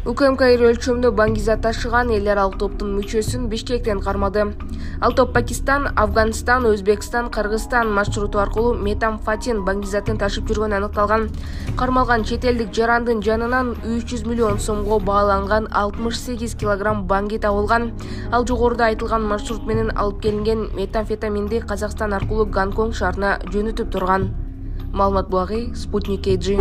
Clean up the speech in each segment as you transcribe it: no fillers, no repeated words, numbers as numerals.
УКМК ири өлчөмдө баңгизат ташыган эл аралык топтун мүчөсүн Бишкектен кармады. Ал топ Пакистан, Афганистан, Өзбекстан, Кыргызстан маршруту аркылуу метамфетамин баңгизатын ташып жүргөнү аныкталган. Кармалган чет элдик жарандын жанынан 300 миллион сомго бааланган 68 килограмм баңги табылган. Ал жогоруда айтылган маршрут менен алып келинген метамфетаминди Казакстан аркылуу Гонконг шаарына жөнөтүп турган. Маалымат булагы Спутник KG.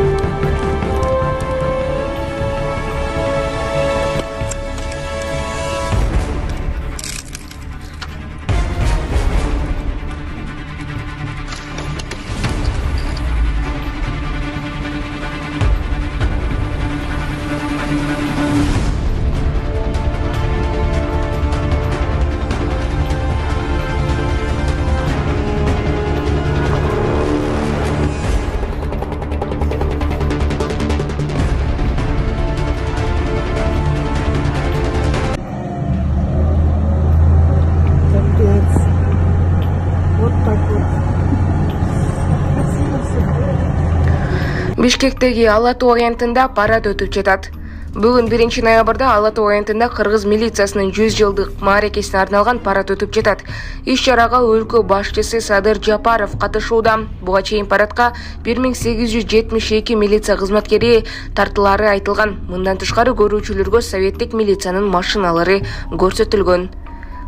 Бишкектеги Ала Тоо кентинде парад өтүп жатат. Бүгүн 1 ноябрда Ала Тоо кентинде Кыргыз милициясынын 100 жылдык мааракесине арналган парад өтүп жатат. Иш-чарага өлкө башчысы Садыр Жапаров катышууда. Буга чейин парадка 1872 милиция кызматкери тартылары айтылган. Мындан тышкары көрүүчүлөргө советтик милициянын машиналары көрсөтүлгөн.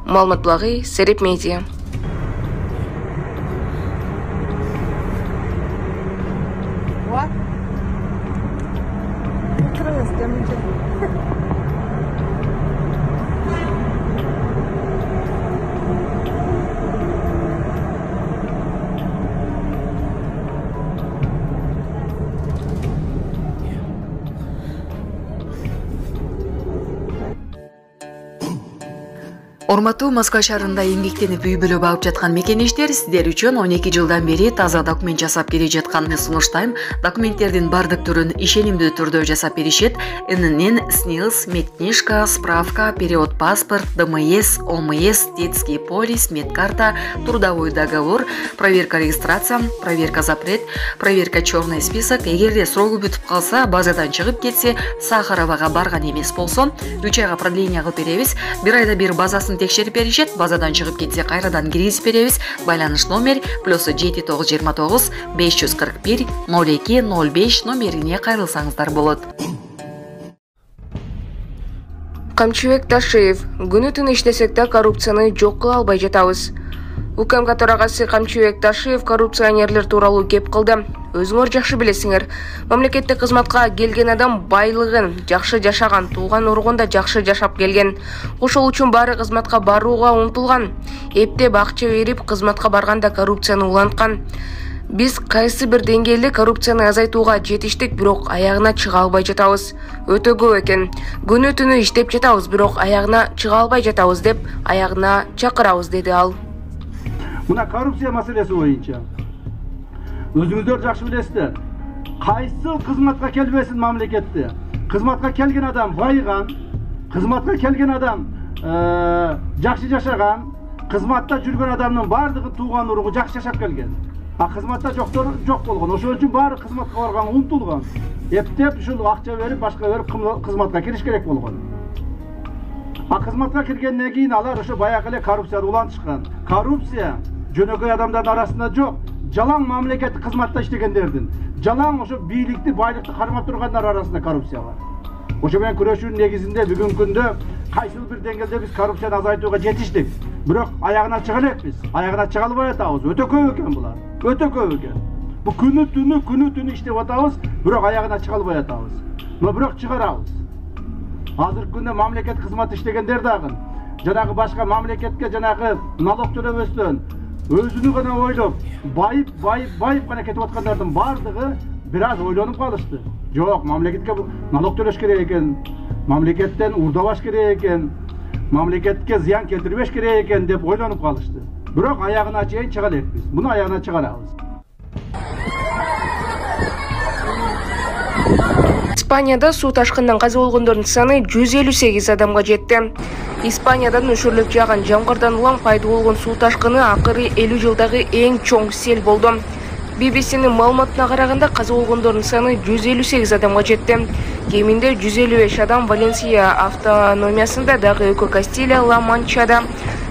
Маалымат булагы Сереп Медиа. Урматтуу Москва шаарында эмгектенип үй бүлө багып жаткан мекенештер, сиздер үчүн 12 жылдан бери таза документ жасап келе жатканын сунуштайм. Документтердин бардык түрүн ишенимдүү түрдө жасап беришет. ИНН, СНИЛС, медкнижка, справка, перевод паспорт, ДМС, ОМС, детский полис, медкарта, трудовой договор, проверка регистрация, проверка запрет, проверка черный список. Эгерде срогу бүтүп калса, базадан чыгып кетсе, Сахаровага барган эмес болсо, 3 айга продление кылып беребиз. 1 айда бир базасын текшерип беришет, базадан чыгып кетсе кайрадан киргизип беребиз. Байланыш номер +7929 541 02 05 номерине кайрылсаңыздар болот. Камчыбек Ташиев: күнү-түнү иштесек да коррупцияны жок кыла албай жатабыз. УКМК төрагасы Камчыбек Ташиев коррупционерлер тууралуу кеп кылды. Өзүңөр жакшы билесиңер, мамлекеттик кызматка келген адам байлыгын жакшы жашаган, тууган ургунда жакшы жашап келген. Ошол үчүн баары кызматка барууга умтулган. Эптеп акча берип кызматка барганда коррупцияны уланткан. Биз кайсы бир деңгээлде коррупцияны азайтууга жетиштик, бирок аягына чыга албай жатабыз. Өтө көп экен. Күнү-түнү иштеп жатабыз, бирок аягына чыга албай жатабыз деп аягына чакырабыз, деди ал. Мына коррупция маселеси боюнча өзүңүздөр жакшы билесиздер. Кайсыл кызматка келбесин мамлекетте. Кызматка келген адам байыган, кызматка келген адам жакшы жашаган, кызматта жүргөн адамдын бардыгы тууган уругу жакшы жашап келген. А кызматта жоктор жок болгон. Ошол үчүн баары кызматка барган умтулган. Эптеп ушул акча берип, башка берип кызматка кириш керек болгон. А кызматка киргенден кийин алар ошо баягы эле коррупцияны улантышкан. Коррупция жөнөкөй адамдардын арасында жок. Жалаң мамлекеттик кызматта иштегендердин, жалаң ошо бийликти, байлыкты кармап тургандар арасында коррупция бар. Ошо менен күрөшүүнүн негизинде бүгүнкү күндө кайсыл бир деңгээлде биз коррупцияны азайтууга жетиштик. Бирок аягына чыга элекпиз. Аягына чыга албай атабыз. Өтө көп экен булар. Өтө көп экен. Бу күнү-түнү иштеп атабыз, бирок аягына чыга албай атабыз. Но бирок чыгарабыз. Азыркы күндө мамлекет кызмат иштегендер дагы жанагы башка мамлекетке жанагы налог төлөбөстөн өзүнү гана ойлоп, байып гана кетип аткандардын бардыгы бир аз ойлонуп калышты. Жок, мамлекетке налог төлөш керек экен, мамлекеттен урдабаш керек экен, мамлекетке зыян келтирбеш керек экен деп ойлонуп калышты. Бирок аягына чейин чыга элекпиз. Муну аягына чыгарабыз. Испанияда суу ташкындан каза болгондордун саны 158 адамга жетти. Испаниядан өшүрүлүп жааган жамгырдан улам пайда болгон суу ташкыны акыры 50 жылдагы эң чоң сел болду. BBC'nin маалыматына караганда каза болгондордун саны 158 адамга жетти. Кеминде 155 адам Валенсия автономиясында, дагы экөө Кастилия Ла-Манчада,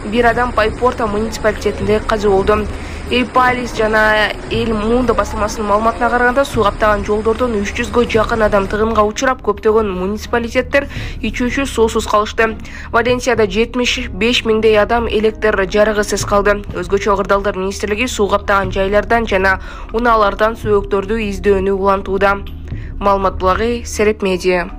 бир адам Пайпорта муниципалитетинде каза болду. Эйпалис жана Эл Мундо басылмасынын маалыматына караганда суу каптаган жолдордон 300гө жакын адам тыгынга учурап, көптөгөн муниципалитеттер ичүүчү суусуз калышты. Валенсияда 75 миңдей адам электр жарыгысыз калды. Өзгөчө Кырдаалдар министрлиги суу каптаган жайлардан жана унаалардан сөөктөрдү издөөнү улантууда. Маалымат булагы Сереп Медиа.